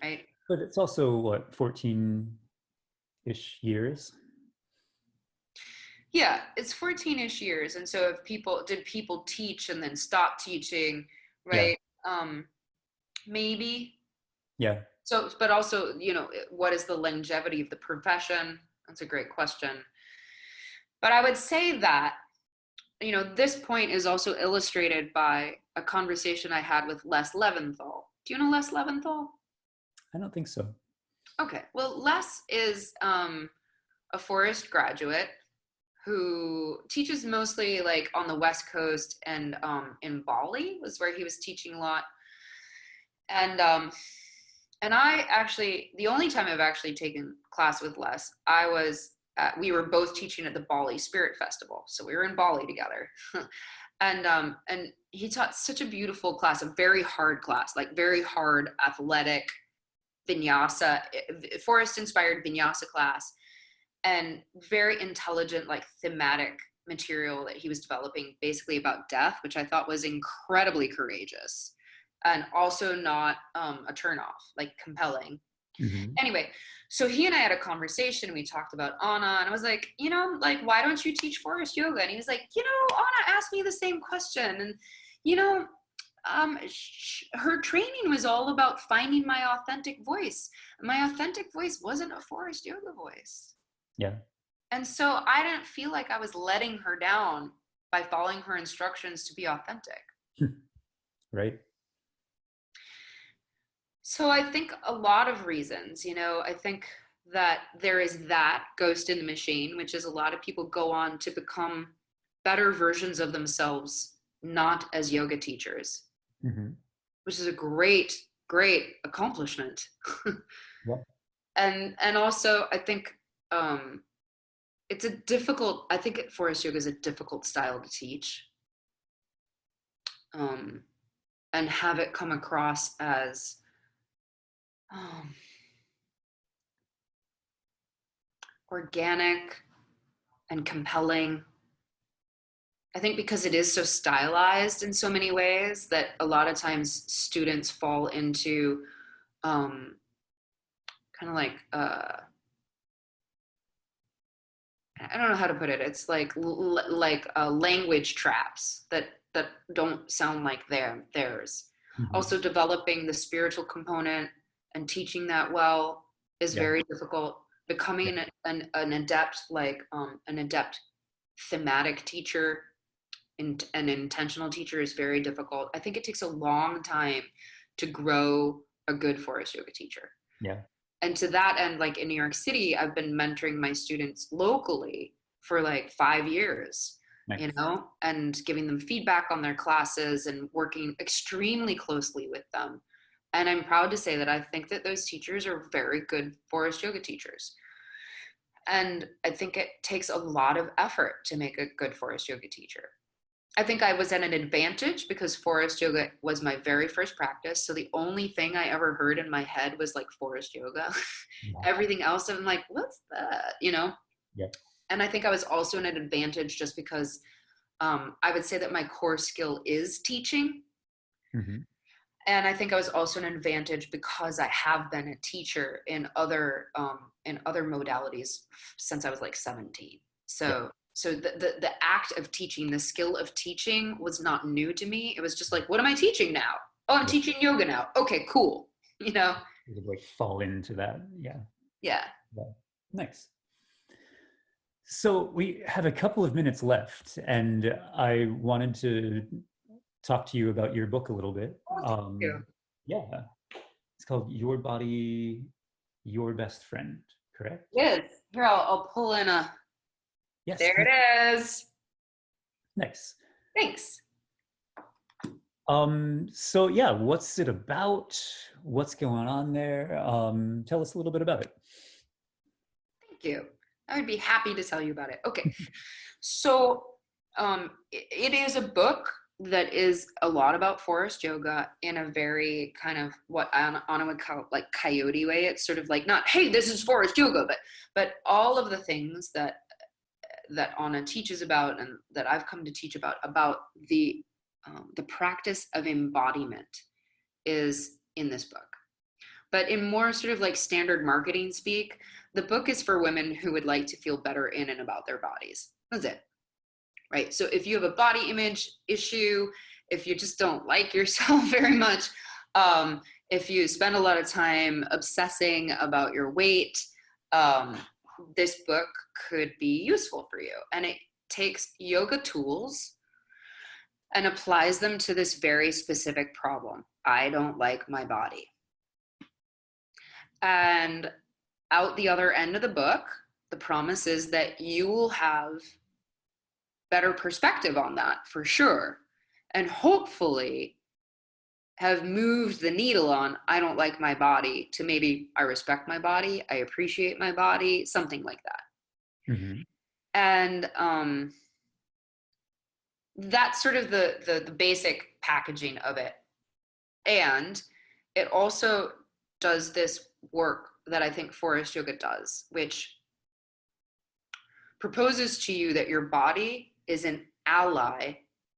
Right? But it's also, what, 14-ish years? Yeah, it's 14-ish years. And so did people teach and then stop teaching, right? Yeah. Maybe. Yeah. So, but also, you know, what is the longevity of the profession? That's a great question. But I would say that, you know, this point is also illustrated by a conversation I had with Les Leventhal. Do you know Les Leventhal? I don't think so. Okay. Well, Les is a Forrest graduate who teaches mostly like on the West Coast and in Bali was where he was teaching a lot. And I actually, the only time I've actually taken class with Les, we were both teaching at the Bali Spirit Festival. So we were in Bali together. And he taught such a beautiful class, a very hard class, like very hard athletic vinyasa, Forrest inspired vinyasa class, and very intelligent, like thematic material that he was developing basically about death, which I thought was incredibly courageous and also not a turnoff, like compelling. Anyway, so he and I had a conversation. We talked about Anna, and I was like, you know, like, why don't you teach Forrest Yoga? And he was like, you know, Anna asked me the same question. And, you know, her training was all about finding my authentic voice. My authentic voice wasn't a Forrest Yoga voice. Yeah. And so I didn't feel like I was letting her down by following her instructions to be authentic. Right. So I think a lot of reasons, you know, I think that there is that ghost in the machine, which is a lot of people go on to become better versions of themselves, not as yoga teachers, which is a great, great accomplishment. Yeah. And also I think it's a difficult, I think Forrest Yoga is a difficult style to teach, and have it come across as organic and compelling. I think because it is so stylized in so many ways that a lot of times students fall into kind of like I don't know how to put it. It's like language traps that don't sound like theirs. Mhm. Also, developing the spiritual component and teaching that well is Yeah, very difficult. yeah, Becoming an adept, like an adept thematic teacher and an intentional teacher is very difficult. I think it takes a long time to grow a good forest yoga teacher. yeah. And to that end, like in New York City, I've been mentoring my students locally for like 5 years, you Nice. know, and giving them feedback on their classes and working extremely closely with them. And I'm proud to say that I think that those teachers are very good forest yoga teachers. And I think it takes a lot of effort to make a good forest yoga teacher. I think I was at an advantage because forest yoga was my very first practice. So the only thing I ever heard in my head was like forest yoga. Yeah, Everything else, I'm like, what's that? You know? yeah. And I think I was also in an advantage just because I would say that my core skill is teaching. Mhm. And I think I was also an advantage because I have been a teacher in other modalities since I was like 17. Yeah, So the act of teaching, the skill of teaching was not new to me. It was just like, what am I teaching now? Oh, I'm yeah. teaching yoga now. Okay, cool. You know? You would like fall into that. Yeah, Yeah. yeah. Nice. So we have a couple of minutes left, and I wanted to talk to you about your book a little bit. Oh, thank you. Yeah, it's called Your Body, Your Best Friend, correct? Yes. Here, I'll pull in a. Yes, There please. it is. Nice. Thanks. So yeah, what's it about? What's going on there? Tell us a little bit about it. Thank you. I would be happy to tell you about it. Okay. So it is a book that is a lot about forest yoga in a very kind of what Anna would call like coyote way. It's sort of like not, hey, this is forest yoga, but all of the things that Anna teaches about and that I've come to teach about the practice of embodiment is in this book. But in more sort of like standard marketing speak, the book is for women who would like to feel better in and about their bodies. That's it. Right. So if you have a body image issue, if you just don't like yourself very much, if you spend a lot of time obsessing about your weight, um, this book could be useful for you. And it takes yoga tools and applies them to this very specific problem. I don't like my body. And out the other end of the book, the promise is that you will have better perspective on that for sure. And hopefully have moved the needle on I don't like my body to maybe I respect my body, I appreciate my body, something like that. Mhm. And that's sort of the basic packaging of it. And it also does this work that I think Forest Yoga does, which proposes to you that your body is an ally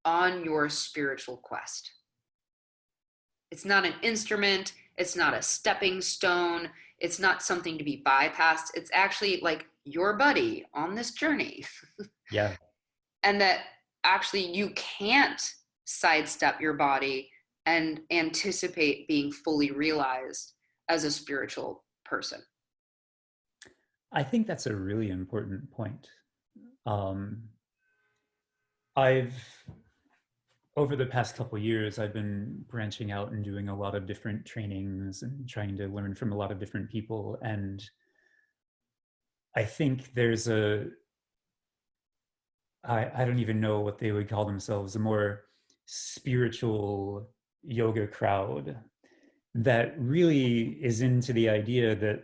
on your spiritual quest. It's not an instrument, it's not a stepping stone, it's not something to be bypassed. It's actually like your buddy on this journey. Yeah, And that actually you can't sidestep your body and anticipate being fully realized as a spiritual person. I think that's a really important point. Um, I've over the past couple of years, I've been branching out and doing a lot of different trainings and trying to learn from a lot of different people. And I think there's I don't even know what they would call themselves, a more spiritual yoga crowd that really is into the idea that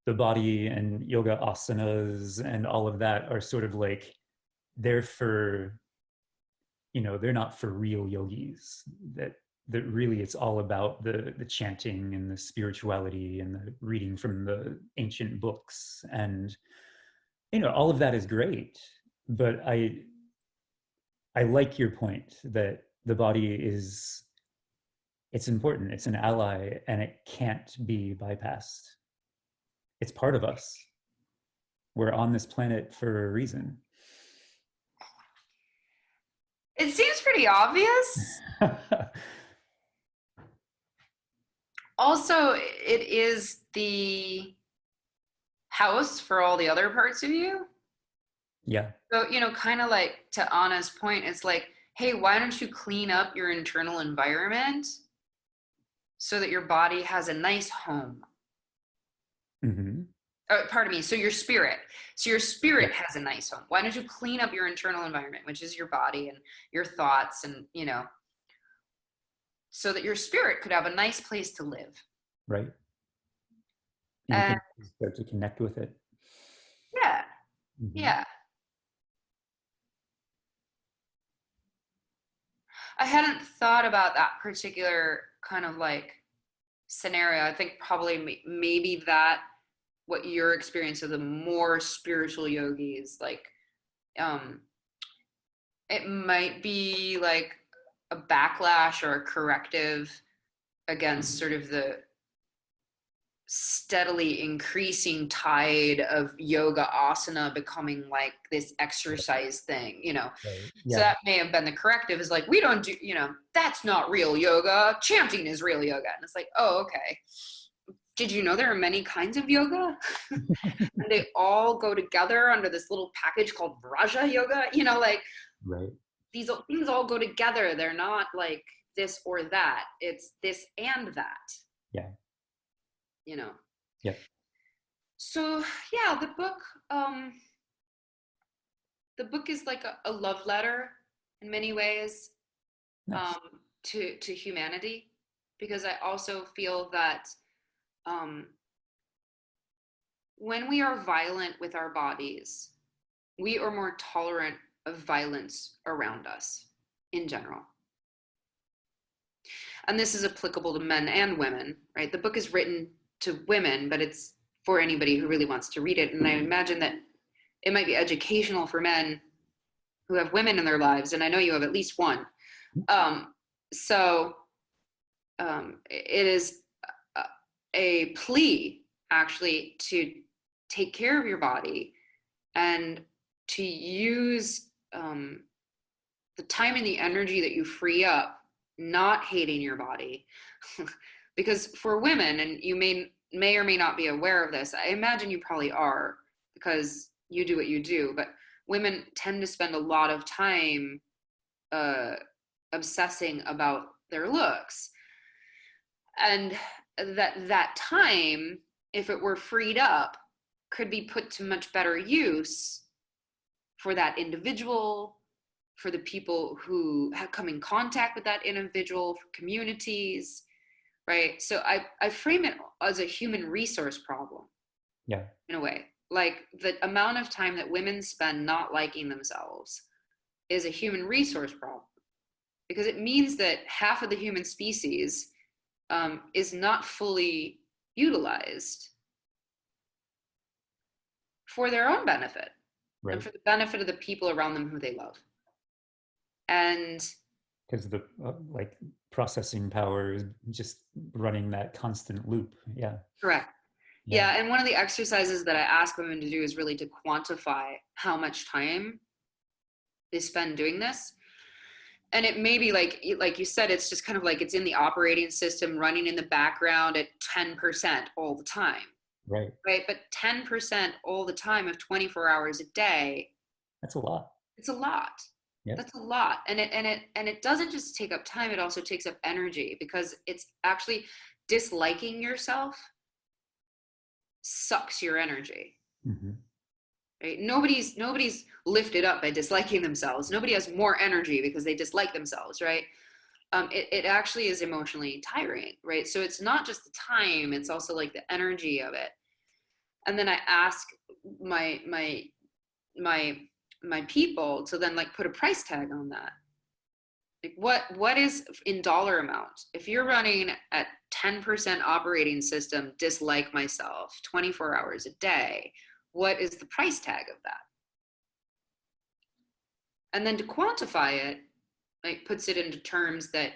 the body and yoga asanas and all of that are sort of like, they're for, they're not for real yogis, that really it's all about the chanting and the spirituality and the reading from the ancient books. And all of that is great, but I like your point that the body is, it's important, it's an ally, and it can't be bypassed. It's part of us. we're on this planet for a reason. It seems pretty obvious. Also, it is the house for all the other parts of you. Yeah. So, kind of like to Anna's point, it's like, hey, why don't you clean up your internal environment so that your body has a nice home? Mm-hmm. Pardon me. So your spirit Yeah. has a nice home. Why don't you clean up your internal environment, which is your body and your thoughts, and so that your spirit could have a nice place to live. Right. And you And can start to connect with it. yeah, Mm-hmm. yeah. I hadn't thought about that particular kind of like scenario. I think probably maybe that what your experience of the more spiritual yogis, like, it might be like a backlash or a corrective against sort of the steadily increasing tide of yoga asana becoming like this exercise thing, Right. So Yeah. that may have been the corrective, is like, we don't do, that's not real yoga. Chanting is real yoga. And it's like, oh, okay. Did you know there are many kinds of yoga? And they all go together under this little package called Raja yoga, like Right. these things all go together. They're not like this or that. It's this and that, Yeah. you know. Yeah. So yeah, the book is like a love letter in many ways, Nice. to humanity, because I also feel that when we are violent with our bodies, we are more tolerant of violence around us in general. And this is applicable to men and women, right? The book is written to women, but it's for anybody who really wants to read it. And I imagine that it might be educational for men who have women in their lives. And I know you have at least one. So it is a plea, actually, to take care of your body and to use the time and the energy that you free up not hating your body. Because for women, and you may or may not be aware of this, I imagine you probably are, because you do what you do, but women tend to spend a lot of time obsessing about their looks. And that time, if it were freed up, could be put to much better use for that individual, for the people who have come in contact with that individual, for communities, right? So I frame it as a human resource problem. Yeah. In a way, like the amount of time that women spend not liking themselves is a human resource problem, because it means that half of the human species is not fully utilized for their own benefit, Right. and for the benefit of the people around them who they love. And because the like processing power is just running that constant loop. Yeah. correct. Yeah, and one of the exercises that I ask women to do is really to quantify how much time they spend doing this. And it may be like you said, it's just kind of like it's in the operating system running in the background at 10% all the time. Right. Right. But 10% all the time of 24 hours a day, That's a lot. it's a lot. Yeah. That's a lot. And it doesn't just take up time, it also takes up energy, because it's actually disliking yourself sucks your energy. Mm-hmm. Right? Nobody's lifted up by disliking themselves. Nobody has more energy because they dislike themselves, right? It actually is emotionally tiring, right? So it's not just the time, it's also like the energy of it. And then I ask my people to then like put a price tag on that. Like what is in dollar amount? If you're running at 10% operating system, dislike myself 24 hours a day, what is the price tag of that? And then to quantify it, like puts it into terms that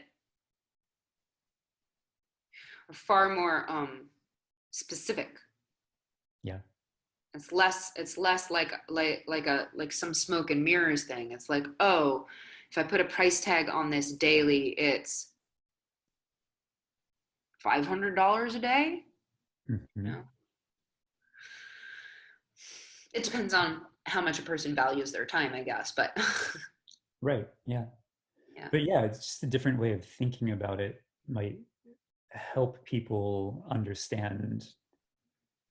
are far more specific. Yeah. It's less like some smoke and mirrors thing. It's like, oh, if I put a price tag on this daily, it's $500 a day. Mm-hmm. You know, it depends on how much a person values their time, I guess. But Right. Yeah. yeah, But yeah, it's just a different way of thinking about it might help people understand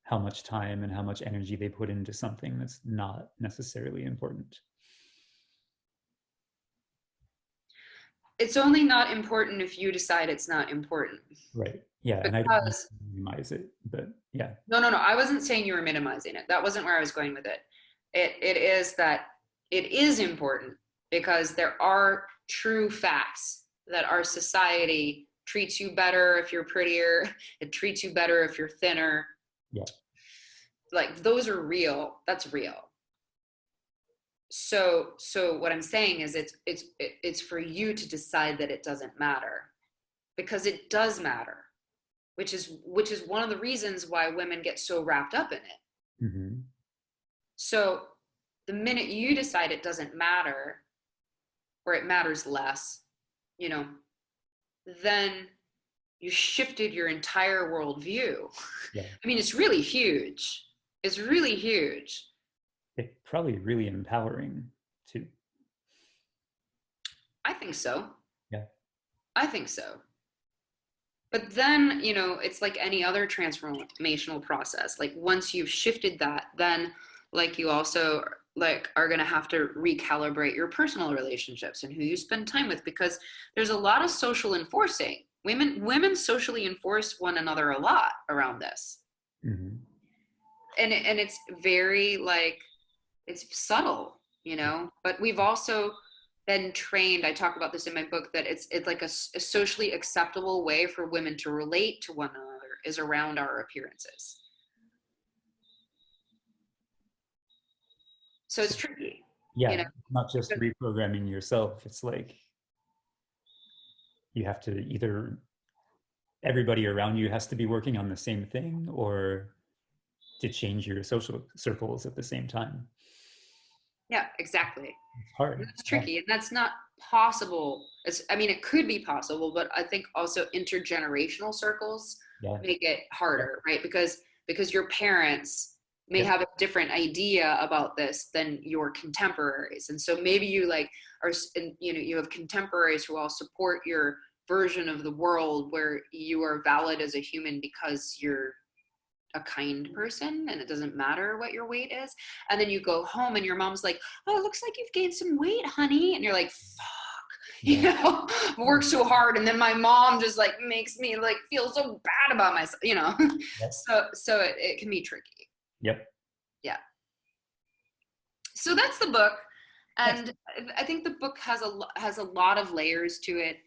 how much time and how much energy they put into something that's not necessarily important. it's only not important if you decide it's not important. Right. Yeah. And I don't want Because to minimize it, but yeah. no, I wasn't saying you were minimizing it. That wasn't where I was going with it. It is that it is important because there are true facts that our society treats you better if you're prettier. It treats you better if you're thinner. Yeah. Like those are real. That's real. So what I'm saying is it's for you to decide that it doesn't matter, because it does matter, which is one of the reasons why women get so wrapped up in it. Mm-hmm. So the minute you decide it doesn't matter, or it matters less, you know, then you shifted your entire worldview. Yeah. I mean, it's really huge. It's really huge. It's probably really empowering too. I think so. Yeah. I think so. But then, you know, it's like any other transformational process. Like once you've shifted that, then like you also like are going to have to recalibrate your personal relationships and who you spend time with, because there's a lot of social enforcing. Women socially enforce one another a lot around this. Mm-hmm. And it's very like it's subtle, you know, but we've also been trained. I talk about this in my book, that it's like a socially acceptable way for women to relate to one another is around our appearances. So it's tricky, you Yeah. know. Not just reprogramming yourself. It's like you have to either, everybody around you has to be working on the same thing, or to change your social circles at the same time. Yeah, exactly. It's hard. And that's Yeah. tricky, and that's not possible. I mean, it could be possible, but I think also intergenerational circles Yeah. make it Yeah. harder, right? Because your parents may Yep. have a different idea about this than your contemporaries, and so maybe you like are, you know, you have contemporaries who all support your version of the world where you are valid as a human because you're a kind person and it doesn't matter what your weight is. And then you go home and your mom's like, oh, it looks like you've gained some weight, honey. And you're like, fuck, you Yeah. know, work so hard. And then my mom just like makes me like feel so bad about myself, you know. Yep. So it can be tricky. Yep. Yeah. So that's the book. Nice. And I think the book has a lot of layers to it.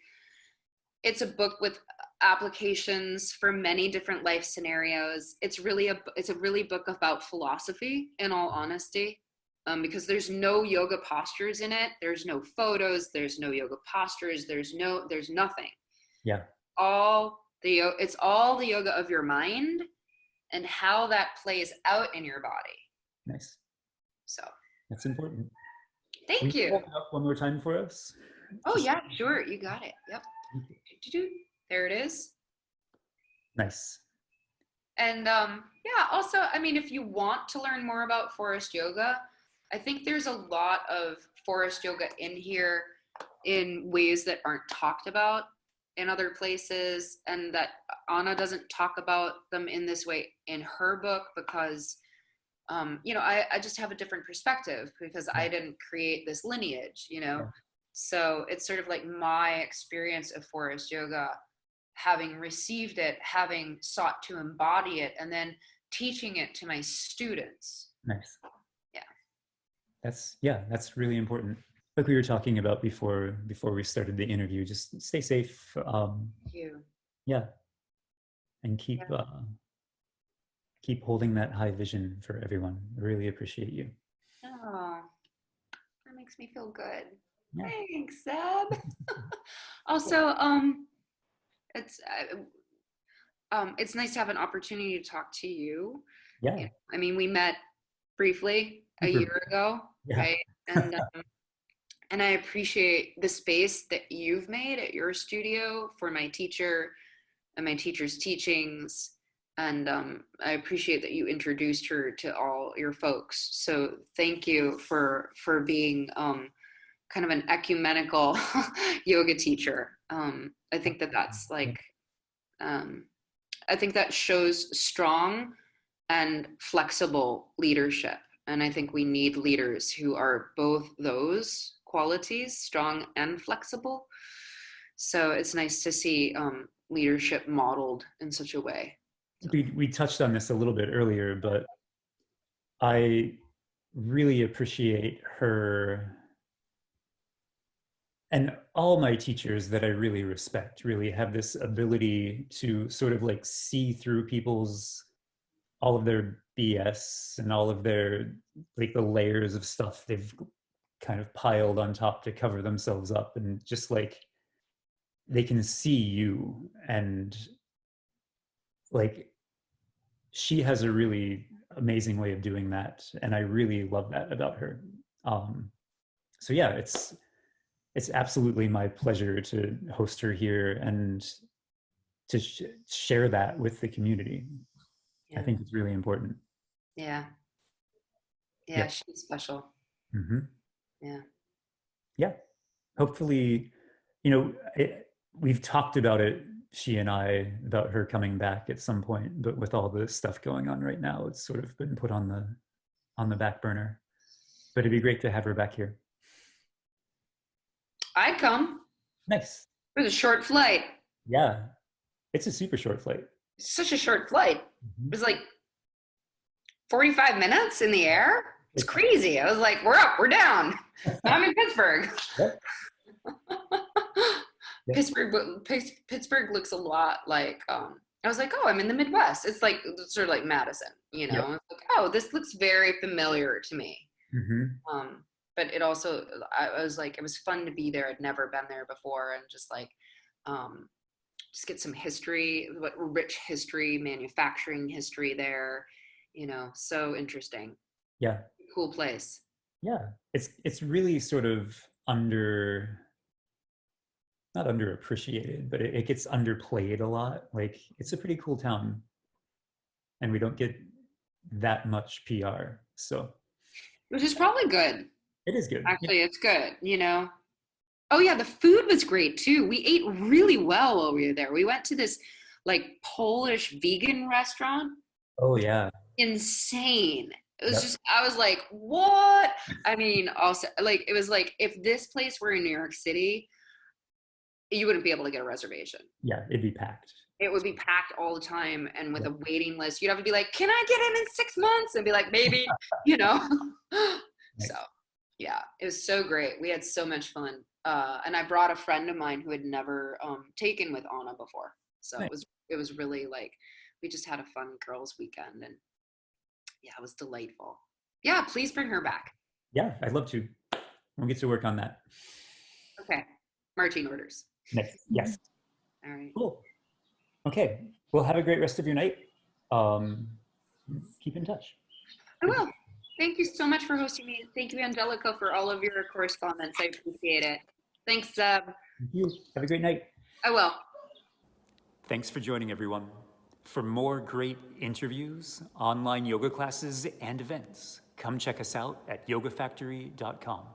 It's a book with applications for many different life scenarios. It's a really book about philosophy, in all honesty, because there's no yoga postures in it. There's no photos. There's no yoga postures. There's nothing. Yeah. It's all the yoga of your mind and how that plays out in your body. Nice. So That's important. Will thank you you. hold it up one more time for us? Oh yeah, sure. You got it. Yep. There it is. Nice. And yeah, also, I mean, if you want to learn more about Forrest Yoga, I think there's a lot of Forrest Yoga in here in ways that aren't talked about in other places, and that Anna doesn't talk about them in this way in her book because, you know, I just have a different perspective because I didn't create this lineage, you know? Yeah. So it's sort of like my experience of Forrest Yoga, having received it, having sought to embody it, and then teaching it to my students. Nice. Yeah. That's really important. Like we were talking about before we started the interview, just stay safe. Thank you. Yeah. And keep keep holding that high vision for everyone. I really appreciate you. Oh, that makes me feel good. Yeah. Thanks, Seb. Also, it's nice to have an opportunity to talk to you. Yeah. I mean, we met briefly a Super. year ago, Yeah. right? And I appreciate the space that you've made at your studio for my teacher and my teacher's teachings. And I appreciate that you introduced her to all your folks. So thank you for being kind of an ecumenical yoga teacher. I think that's like, I think that shows strong and flexible leadership. And I think we need leaders who are both those qualities, strong and flexible. So it's nice to see leadership modeled in such a way. So. We touched on this a little bit earlier, but I really appreciate her, and all my teachers that I really respect really have this ability to sort of like see through all of their BS and all of their, like, the layers of stuff they've kind of piled on top to cover themselves up, and just like they can see you. And like, she has a really amazing way of doing that, and I really love that about her. So yeah, it's absolutely my pleasure to host her here and to share that with the community. Yeah. I think it's really important. Yeah. Yeah, Yeah. she's special. Mm-hmm. Yeah. Yeah. Hopefully, we've talked about it, she and I, about her coming back at some point, but with all the stuff going on right now, it's sort of been put on the back burner. But it'd be great to have her back here. I'd come. Nice. It was a short flight. Yeah. It's a super short flight. Such a short flight. It was like 45 minutes in the air. It's crazy. I was like, we're up, we're down. I'm in Pittsburgh. Yep. Pittsburgh looks a lot like, I was like, oh, I'm in the Midwest. It's like sort of like Madison, you know? Yep. Like, oh, this looks very familiar to me. Mm-hmm. But it also, I was like, it was fun to be there. I'd never been there before, and just like, just get some history, rich history, manufacturing history there, so interesting. Yeah. Cool place. Yeah. It's really sort of not underappreciated, but it gets underplayed a lot. Like, it's a pretty cool town, and we don't get that much PR. So Which is probably good. it is good. Actually, it's good, Oh yeah, the food was great too. We ate really well while we were there. We went to this like Polish vegan restaurant. Oh yeah. Insane. It was Yep. just, I was like, what? I mean, also, like, it was like, if this place were in New York City, you wouldn't be able to get a reservation. Yeah, it'd be packed. It would be packed all the time, and with a waiting list. You'd have to be like, can I get in 6 months? And be like, maybe, Nice. So yeah, it was so great. We had so much fun. And I brought a friend of mine who had never taken with Anna before. So Nice. it was really like, we just had a fun girls' weekend, and yeah, it was delightful. Yeah, please bring her back. Yeah, I'd love to. We'll get to work on that. Okay, marching orders. Next. Yes. All right. Cool. Okay. Well, have a great rest of your night. Keep in touch. I will. Thank you so much for hosting me. Thank you, Angelica, for all of your correspondence. I appreciate it. Thanks, Zeb. Thank you. Have a great night. I will. Thanks for joining, everyone. For more great interviews, online yoga classes, and events, come check us out at yogafactory.com.